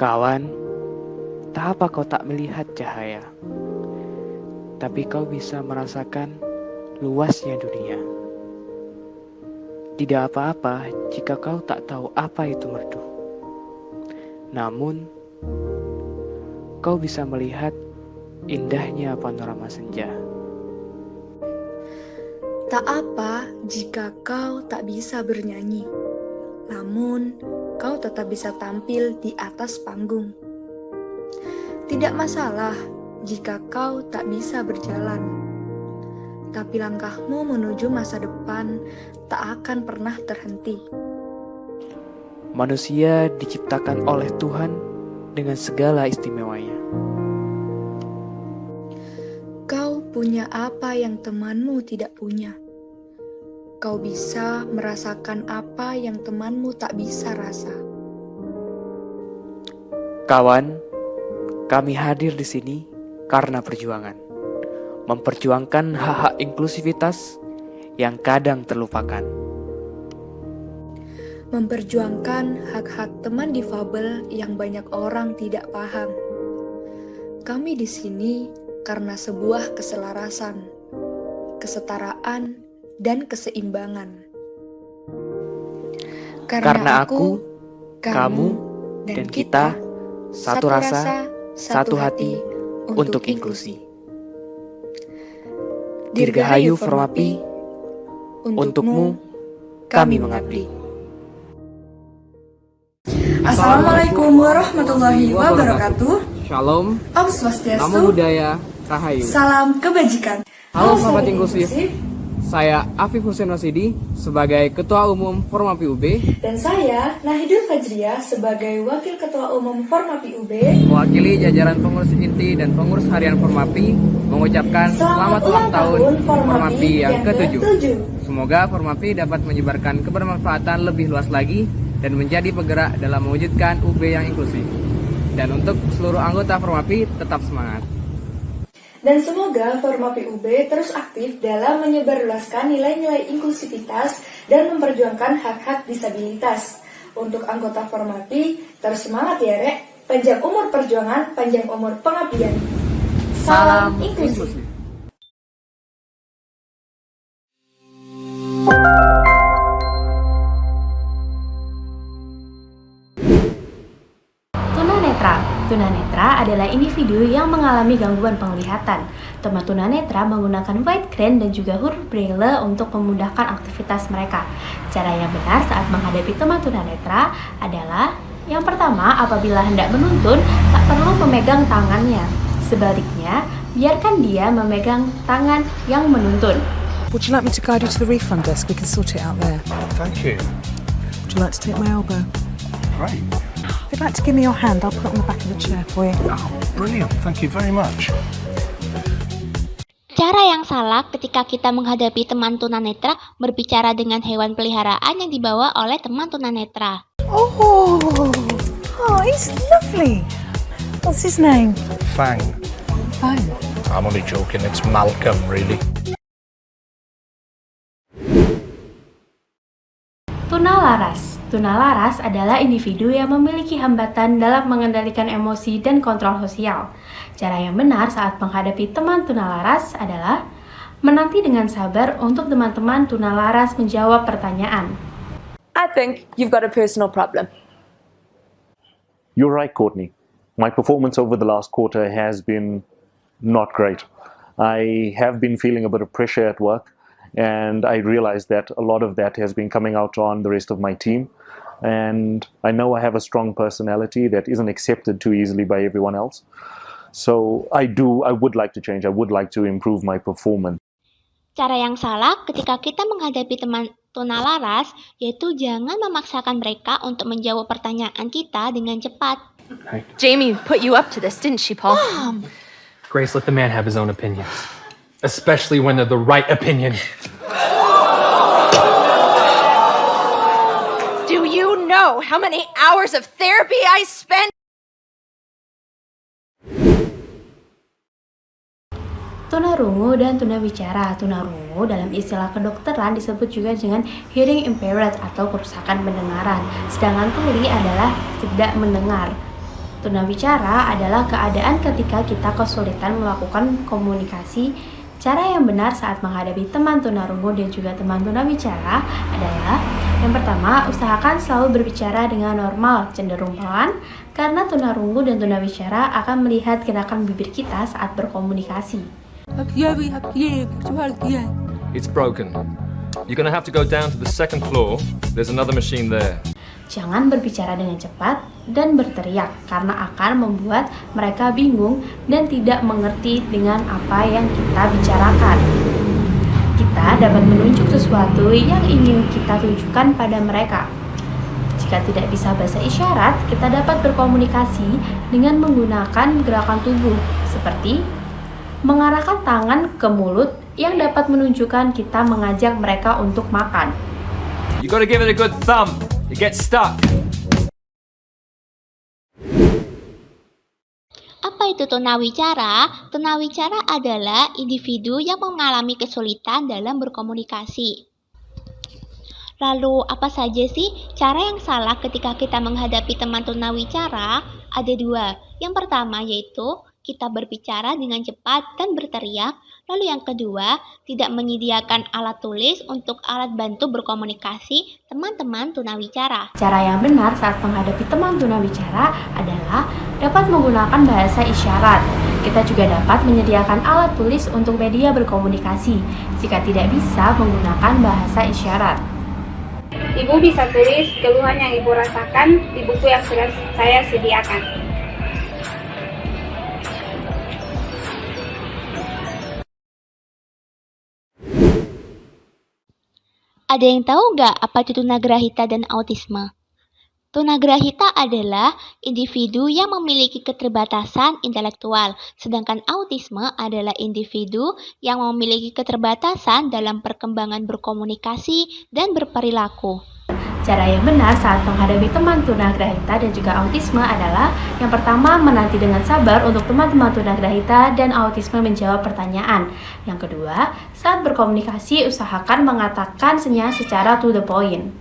Kawan, tak apa kau tak melihat cahaya, tapi kau bisa merasakan luasnya dunia. Tidak apa-apa jika kau tak tahu apa itu merdu. Namun, kau bisa melihat indahnya panorama senja. Tak apa jika kau tak bisa bernyanyi, namun kau tetap bisa tampil di atas panggung. Tidak masalah jika kau tak bisa berjalan, tapi langkahmu menuju masa depan tak akan pernah terhenti. Manusia diciptakan oleh Tuhan dengan segala istimewanya. Kau punya apa yang temanmu tidak punya. Kau bisa merasakan apa yang temanmu tak bisa rasa. Kawan, kami hadir di sini karena perjuangan. Memperjuangkan hak-hak inklusivitas yang kadang terlupakan. Memperjuangkan hak-hak teman difabel yang banyak orang tidak paham. Kami di sini karena sebuah keselarasan, kesetaraan, dan keseimbangan. Karena aku, kamu, dan kita satu rasa, satu hati untuk inklusi. Dirgahayu Formapi, untukmu kami mengabdi. Assalamualaikum warahmatullahi wabarakatuh. Shalom, Om Swastiastu. Namo Buddhaya, Rahayu. Salam kebajikan. Halo Sobat Inklusif, saya Afif Hussein Wasidi sebagai Ketua Umum Formapi UB. Dan saya Nahidul Fajriah sebagai Wakil Ketua Umum Formapi UB. Mewakili jajaran pengurus inti dan pengurus harian Formapi mengucapkan selamat ulang tahun Formapi yang ke-7. Semoga Formapi dapat menyebarkan kebermanfaatan lebih luas lagi dan menjadi penggerak dalam mewujudkan UB yang inklusif. Dan untuk seluruh anggota Formapi tetap semangat. Dan semoga Formapi UB terus aktif dalam menyebarluaskan nilai-nilai inklusivitas dan memperjuangkan hak-hak disabilitas. Untuk anggota Formapi, terus semangat ya Rek. Panjang umur perjuangan, panjang umur pengabdian. Salam inklusif. Tunanetra adalah individu yang mengalami gangguan penglihatan. Teman tunanetra menggunakan white crayon dan juga huruf braille untuk memudahkan aktivitas mereka. Cara yang benar saat menghadapi teman tunanetra adalah: yang pertama, apabila hendak menuntun, tak perlu memegang tangannya. Sebaliknya, biarkan dia memegang tangan yang menuntun. Would you like me to guide you to the refund desk? We can sort it out there. Thank you. Would you like to take my elbow? Great. If you'd like to give me your hand, I'll put it on the back of the chair for you. Oh, brilliant. Thank you very much. Cara yang salah ketika kita menghadapi teman tunanetra berbicara dengan hewan peliharaan yang dibawa oleh teman tunanetra. Oh, he's lovely. What's his name? Fang. Fine. I'm only joking. It's Malcolm, really. Tunalaras adalah individu yang memiliki hambatan dalam mengendalikan emosi dan kontrol sosial. Cara yang benar saat menghadapi teman tunalaras adalah menanti dengan sabar untuk teman-teman tunalaras menjawab pertanyaan. I think you've got a personal problem. You're right, Courtney. My performance over the last quarter has been not great. I have been feeling a bit of pressure at work, and I realize that a lot of that has been coming out on the rest of my team. And I know I have a strong personality that isn't accepted too easily by everyone else. So I would like to change. I would like to improve my performance. Cara yang salah ketika kita menghadapi teman tunalaras yaitu jangan memaksakan mereka untuk menjawab pertanyaan kita dengan cepat. Jamie put you up to this, didn't she, Paul? Grace, let the man have his own opinions, especially when they're the right opinion. Do you know how many hours of therapy I spent? Tunarungu dan tunawicara. Tunarungu dalam istilah kedokteran disebut juga dengan hearing impaired atau kerusakan pendengaran. Sedangkan tuli adalah tidak mendengar. Tunawicara adalah keadaan ketika kita kesulitan melakukan komunikasi. Cara yang benar saat menghadapi teman tunarungu dan juga teman tunawicara adalah yang pertama, usahakan selalu berbicara dengan normal, cenderung pelan, karena tunarungu dan tunawicara akan melihat gerakan bibir kita saat berkomunikasi. It's broken. You're gonna have to go down to the second floor. There's another machine there. Jangan berbicara dengan cepat dan berteriak karena akan membuat mereka bingung dan tidak mengerti dengan apa yang kita bicarakan. Kita dapat menunjuk sesuatu yang ingin kita tunjukkan pada mereka. Jika tidak bisa bahasa isyarat, kita dapat berkomunikasi dengan menggunakan gerakan tubuh seperti mengarahkan tangan ke mulut yang dapat menunjukkan kita mengajak mereka untuk makan. You gotta give it a good thumb. It gets stuck. Apa itu tunawicara? Tunawicara adalah individu yang mengalami kesulitan dalam berkomunikasi. Lalu, apa saja sih cara yang salah ketika kita menghadapi teman tunawicara? Ada dua. Yang pertama yaitu kita berbicara dengan cepat dan berteriak. Lalu yang kedua, tidak menyediakan alat tulis untuk alat bantu berkomunikasi teman-teman tunawicara. Cara yang benar saat menghadapi teman tunawicara adalah dapat menggunakan bahasa isyarat. Kita juga dapat menyediakan alat tulis untuk media berkomunikasi jika tidak bisa menggunakan bahasa isyarat. Ibu bisa tulis keluhan yang Ibu rasakan di buku yang sudah saya sediakan. Ada yang tahu nggak apa itu tunagrahita dan autisme? Tunagrahita adalah individu yang memiliki keterbatasan intelektual, sedangkan autisme adalah individu yang memiliki keterbatasan dalam perkembangan berkomunikasi dan berperilaku. Cara yang benar saat menghadapi teman tunagrahita dan juga autisme adalah yang pertama, menanti dengan sabar untuk teman-teman tunagrahita dan autisme menjawab pertanyaan. Yang kedua, saat berkomunikasi usahakan mengatakannya secara to the point.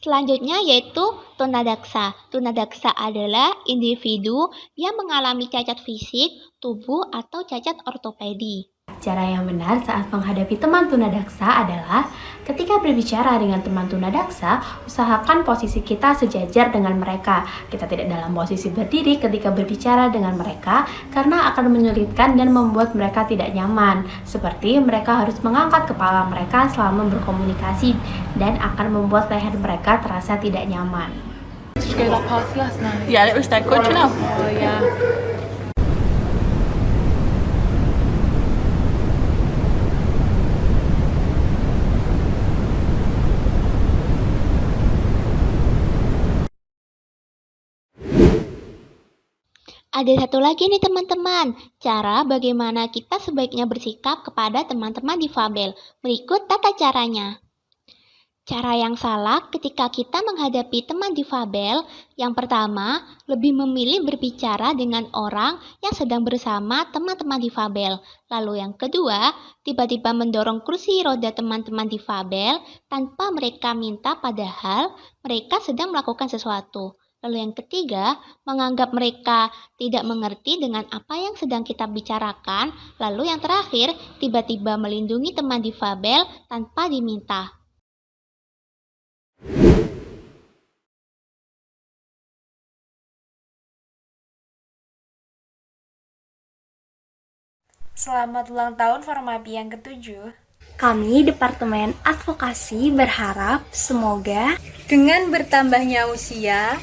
Selanjutnya yaitu tunadaksa. Tunadaksa adalah individu yang mengalami cacat fisik, tubuh, atau cacat ortopedi. Cara yang benar saat menghadapi teman tunadaksa adalah ketika berbicara dengan teman tunadaksa, usahakan posisi kita sejajar dengan mereka. Kita tidak dalam posisi berdiri ketika berbicara dengan mereka karena akan menyulitkan dan membuat mereka tidak nyaman. Seperti mereka harus mengangkat kepala mereka selama berkomunikasi dan akan membuat leher mereka terasa tidak nyaman. Ada satu lagi nih teman-teman, cara bagaimana kita sebaiknya bersikap kepada teman-teman difabel. Berikut tata caranya. Cara yang salah ketika kita menghadapi teman difabel, yang pertama, lebih memilih berbicara dengan orang yang sedang bersama teman-teman difabel. Lalu yang kedua, tiba-tiba mendorong kursi roda teman-teman difabel tanpa mereka minta padahal mereka sedang melakukan sesuatu. Lalu yang ketiga, menganggap mereka tidak mengerti dengan apa yang sedang kita bicarakan. Lalu yang terakhir, tiba-tiba melindungi teman difabel tanpa diminta. Selamat ulang tahun Formapi yang ke-7. Kami Departemen Advokasi berharap semoga dengan bertambahnya usia,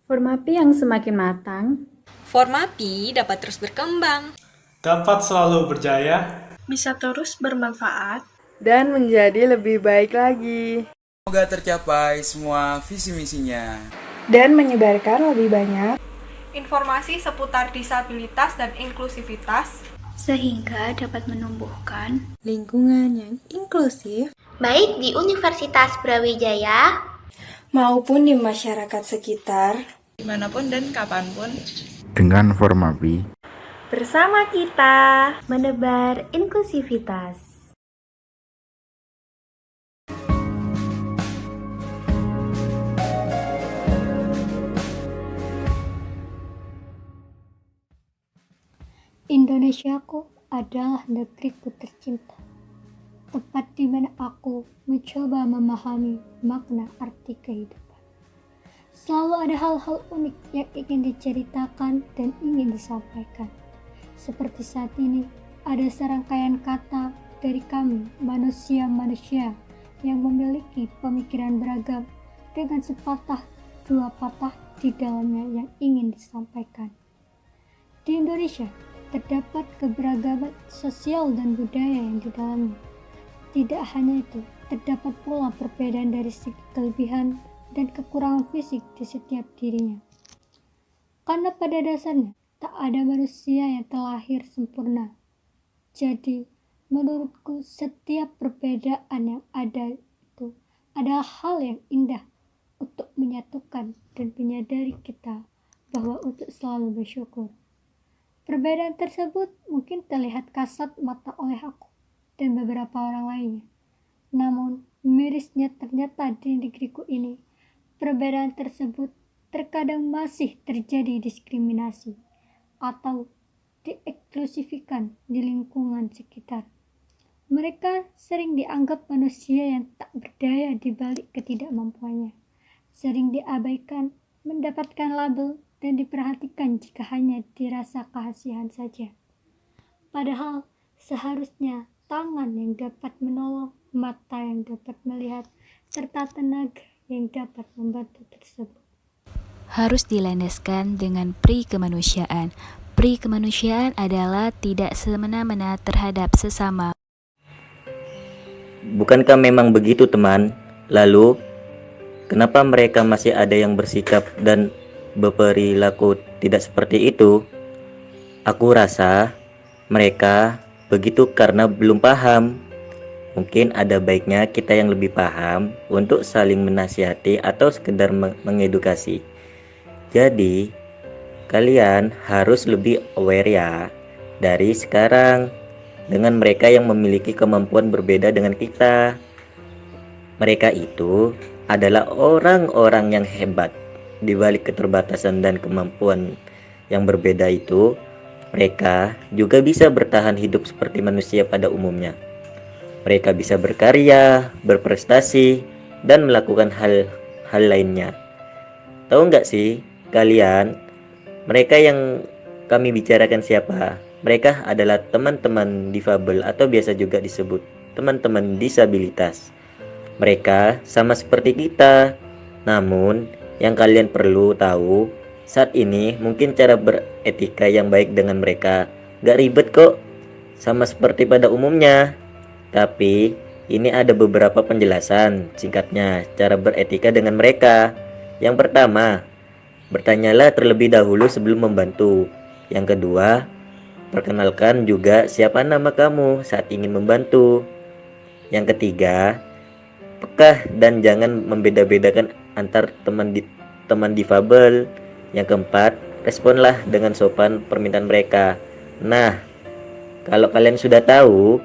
Formapi yang semakin matang, Formapi dapat terus berkembang, dapat selalu berjaya, bisa terus bermanfaat, dan menjadi lebih baik lagi. Semoga tercapai semua visi misinya, dan menyebarkan lebih banyak informasi seputar disabilitas dan inklusivitas, sehingga dapat menumbuhkan lingkungan yang inklusif, baik di Universitas Brawijaya maupun di masyarakat sekitar, dimanapun dan kapanpun. Dengan Formapi, bersama kita menebar inklusivitas. Indonesiaku adalah negeriku tercinta, tempat di mana aku mencoba memahami makna arti kehidupan. Selalu ada hal-hal unik yang ingin diceritakan dan ingin disampaikan. Seperti saat ini, ada serangkaian kata dari kami, manusia-manusia yang memiliki pemikiran beragam dengan sepatah dua patah di dalamnya yang ingin disampaikan. Di Indonesia, terdapat keberagaman sosial dan budaya yang di dalamnya. Tidak hanya itu, terdapat pula perbedaan dari segi kelebihan dan kekurangan fisik di setiap dirinya. Karena pada dasarnya, tak ada manusia yang terlahir sempurna. Jadi, menurutku setiap perbedaan yang ada itu adalah hal yang indah untuk menyatukan dan menyadari kita bahwa untuk selalu bersyukur. Perbedaan tersebut mungkin terlihat kasat mata oleh aku dan beberapa orang lainnya. Namun, mirisnya ternyata di negeriku ini, perbedaan tersebut terkadang masih terjadi diskriminasi atau dieksklusifikan di lingkungan sekitar. Mereka sering dianggap manusia yang tak berdaya di balik ketidakmampuannya, sering diabaikan, mendapatkan label, dan diperhatikan jika hanya dirasa kasihan saja. Padahal seharusnya tangan yang dapat menolong, mata yang dapat melihat, serta tenaga yang dapat membantu tersebut harus dilandaskan dengan pri kemanusiaan. Pri kemanusiaan adalah tidak semena-mena terhadap sesama. Bukankah memang begitu, teman? Lalu, kenapa mereka masih ada yang bersikap dan berperilaku tidak seperti itu? Aku rasa mereka begitu karena belum paham. Mungkin ada baiknya kita yang lebih paham untuk saling menasihati atau sekedar mengedukasi. Jadi, kalian harus lebih aware ya dari sekarang dengan mereka yang memiliki kemampuan berbeda dengan kita. Mereka itu adalah orang-orang yang hebat. Di balik keterbatasan dan kemampuan yang berbeda itu, mereka juga bisa bertahan hidup seperti manusia pada umumnya. Mereka bisa berkarya, berprestasi, dan melakukan hal lainnya. Tahu nggak sih kalian, mereka yang kami bicarakan siapa? Mereka adalah teman-teman difabel atau biasa juga disebut teman-teman disabilitas. Mereka sama seperti kita, namun yang kalian perlu tahu, saat ini mungkin cara beretika yang baik dengan mereka gak ribet kok, sama seperti pada umumnya. Tapi ini ada beberapa penjelasan singkatnya cara beretika dengan mereka. Yang pertama, bertanyalah terlebih dahulu sebelum membantu. Yang kedua, perkenalkan juga siapa nama kamu saat ingin membantu. Yang ketiga, peka dan jangan membeda-bedakan antar teman difabel. Yang keempat, responlah dengan sopan permintaan mereka. Nah, kalau kalian sudah tahu,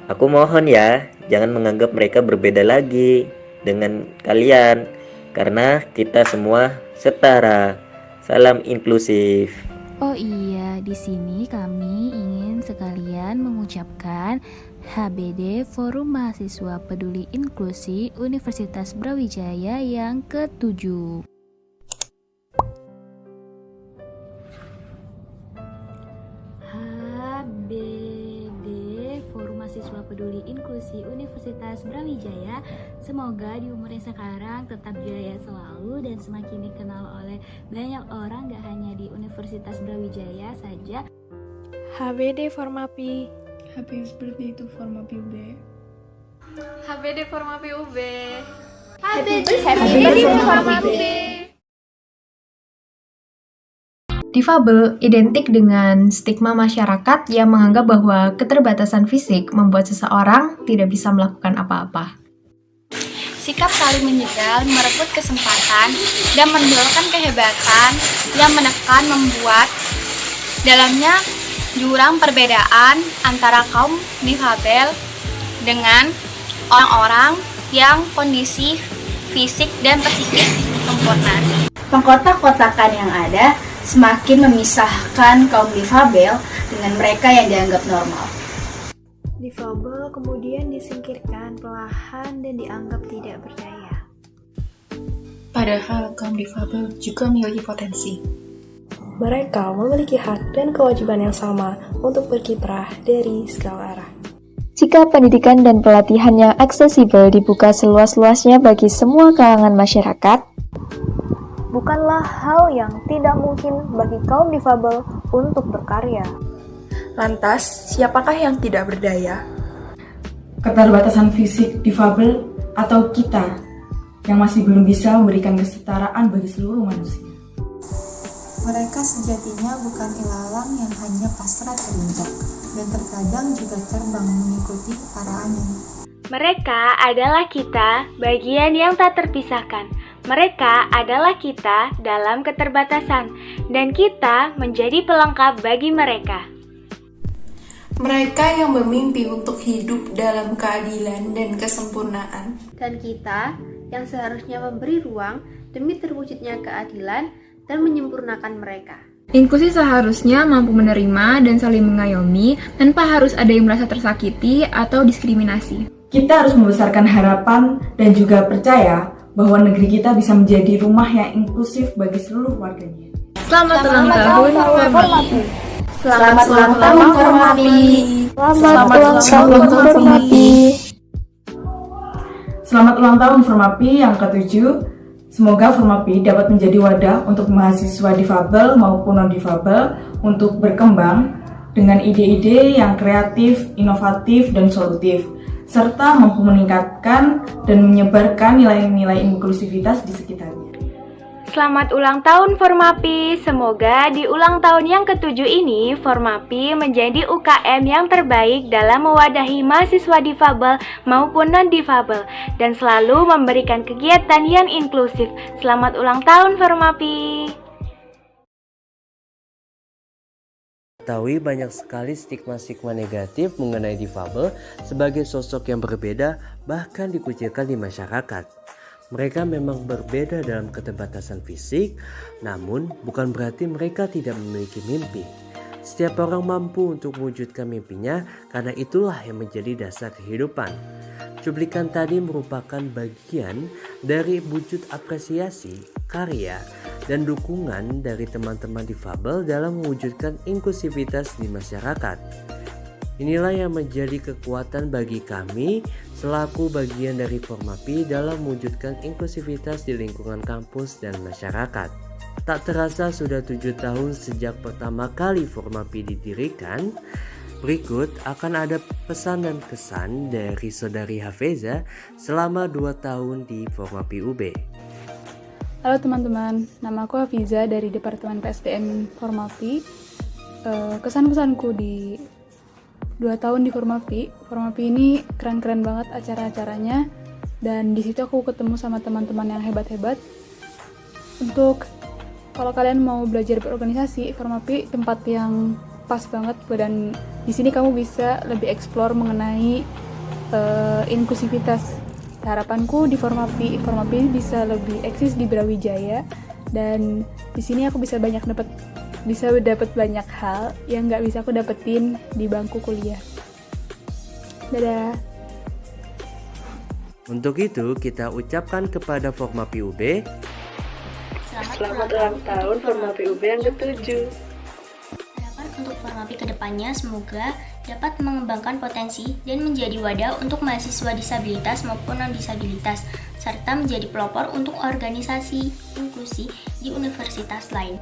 aku mohon ya, jangan menganggap mereka berbeda lagi dengan kalian, karena kita semua setara. Salam inklusif. Oh iya, di sini kami ingin sekalian mengucapkan HBD Forum Mahasiswa Peduli Inklusi Universitas Brawijaya yang ke-7. HBD Forum Mahasiswa Peduli Inklusi Universitas Brawijaya, semoga di umur yang sekarang tetap jaya selalu dan semakin dikenal oleh banyak orang, gak hanya di Universitas Brawijaya saja. HBD Formapi. Happy birthday to Formapi UB. HBD Formapi UB. Happy birthday Formapi. Difabel identik dengan stigma masyarakat yang menganggap bahwa keterbatasan fisik membuat seseorang tidak bisa melakukan apa-apa. Sikap saling menjegal, merebut kesempatan, dan mendorong kehebatan yang menekan membuat dalamnya jurang perbedaan antara kaum difabel dengan orang-orang yang kondisi fisik dan psikis sempurna. Pengkotak-kotakan yang ada semakin memisahkan kaum difabel dengan mereka yang dianggap normal. Difabel kemudian disingkirkan perlahan dan dianggap tidak berdaya. Padahal kaum difabel juga memiliki potensi. Mereka memiliki hak dan kewajiban yang sama untuk berkiprah dari segala arah. Jika pendidikan dan pelatihan yang aksesibel dibuka seluas-luasnya bagi semua kalangan masyarakat, bukanlah hal yang tidak mungkin bagi kaum difabel untuk berkarya. Lantas, siapakah yang tidak berdaya? Keterbatasan fisik difabel atau kita yang masih belum bisa memberikan kesetaraan bagi seluruh manusia. Mereka sejatinya bukan ilalang yang hanya pasrah terinjak dan terkadang juga terbang mengikuti arah angin. Mereka adalah kita, bagian yang tak terpisahkan. Mereka adalah kita dalam keterbatasan, dan kita menjadi pelengkap bagi mereka. Mereka yang bermimpi untuk hidup dalam keadilan dan kesempurnaan. Dan kita yang seharusnya memberi ruang demi terwujudnya keadilan dan menyempurnakan mereka. Inklusi seharusnya mampu menerima dan saling mengayomi tanpa harus ada yang merasa tersakiti atau diskriminasi. Kita harus membesarkan harapan dan juga percaya bahwa negeri kita bisa menjadi rumah yang inklusif bagi seluruh warganya. Selamat ulang tahun Formapi. Selamat ulang tahun Formapi. Selamat ulang tahun Formapi. Selamat ulang tahun Formapi yang ke-7. Semoga Formapi dapat menjadi wadah untuk mahasiswa difabel maupun non-difabel untuk berkembang dengan ide-ide yang kreatif, inovatif, dan solutif, serta mampu meningkatkan dan menyebarkan nilai-nilai inklusivitas di sekitarnya. Selamat ulang tahun Formapi. Semoga di ulang tahun yang ke-7 ini Formapi menjadi UKM yang terbaik dalam mewadahi mahasiswa difabel maupun non-difabel dan selalu memberikan kegiatan yang inklusif. Selamat ulang tahun Formapi. Ketahui banyak sekali stigma-stigma negatif mengenai difabel sebagai sosok yang berbeda bahkan dikucilkan di masyarakat. Mereka memang berbeda dalam keterbatasan fisik, namun bukan berarti mereka tidak memiliki mimpi. Setiap orang mampu untuk mewujudkan mimpinya karena itulah yang menjadi dasar kehidupan. Cuplikan tadi merupakan bagian dari wujud apresiasi, karya, dan dukungan dari teman-teman difabel dalam mewujudkan inklusivitas di masyarakat. Inilah yang menjadi kekuatan bagi kami selaku bagian dari Formapi dalam mewujudkan inklusivitas di lingkungan kampus dan masyarakat. Tak terasa sudah 7 tahun sejak pertama kali Formapi didirikan. Berikut akan ada pesan dan kesan dari Saudari Hafeza selama 2 tahun di Formapi UB. Halo teman-teman, nama aku Hafiza dari Departemen PSDM Formapi. Kesan-pesanku di 2 tahun di Formapi ini keren-keren banget acara-acaranya, dan di situ aku ketemu sama teman-teman yang hebat-hebat. Untuk kalau kalian mau belajar berorganisasi, Formapi tempat yang pas banget, dan di sini kamu bisa lebih explore mengenai inklusivitas. Harapanku di Formapi bisa lebih eksis di Brawijaya, dan di sini aku bisa dapat banyak hal yang nggak bisa aku dapetin di bangku kuliah. Dadah. Untuk itu kita ucapkan kepada Formapi UB Selamat ulang tahun Formapi UB yang ke-7. Harapan untuk Formapi kedepannya semoga dapat mengembangkan potensi dan menjadi wadah untuk mahasiswa disabilitas maupun non-disabilitas, serta menjadi pelopor untuk organisasi inklusi di universitas lain.